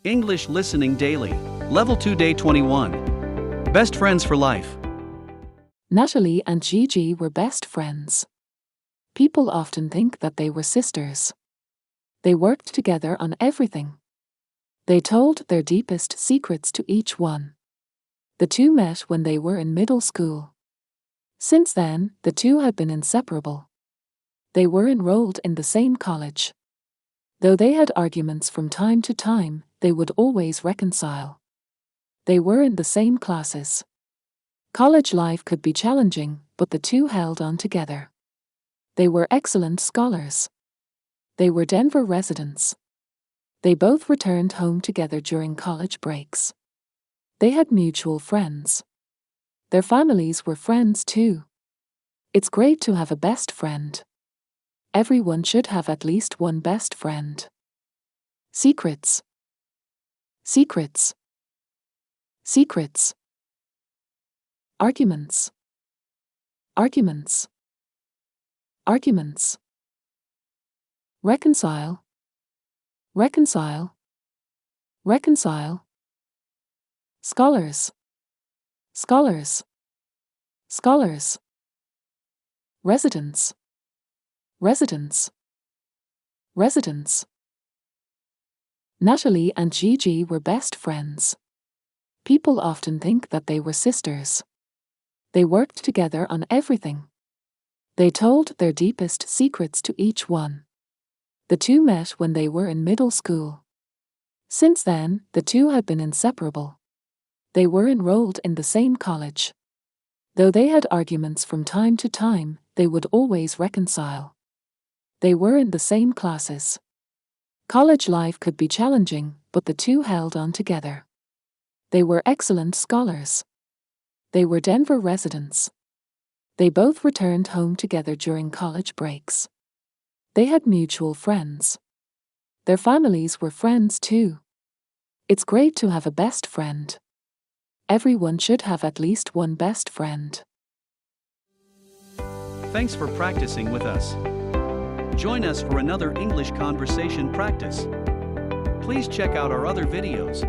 English Listening Daily. Level 2 Day 21. Best Friends for Life. Natalie and Gigi were best friends. People often think that they were sisters. They worked together on everything. They told their deepest secrets to each one. The two met when they were in middle school. Since then, the two had been inseparable. They were enrolled in the same college. Though they had arguments from time to time, they would always reconcile. They were in the same classes. College life could be challenging, but the two held on together. They were excellent scholars. They were Denver residents. They both returned home together during college breaks. They had mutual friends. Their families were friends too. It's great to have a best friend. Everyone should have at least one best friend. Secrets. Secrets. Secrets. Arguments. Arguments. Arguments. Reconcile. Reconcile. Reconcile. Scholars. Scholars. Scholars. Residents. Residents. Residents. Natalie and Gigi were best friends. People often think that they were sisters. They worked together on everything. They told their deepest secrets to each one. The two met when they were in middle school. Since then, the two had been inseparable. They were enrolled in the same college. Though they had arguments from time to time, they would always reconcile. They were in the same classes. College life could be challenging, but the two held on together. They were excellent scholars. They were Denver residents. They both returned home together during college breaks. They had mutual friends. Their families were friends too. It's great to have a best friend. Everyone should have at least one best friend. Thanks for practicing with us. Join us for another English conversation practice. Please check out our other videos.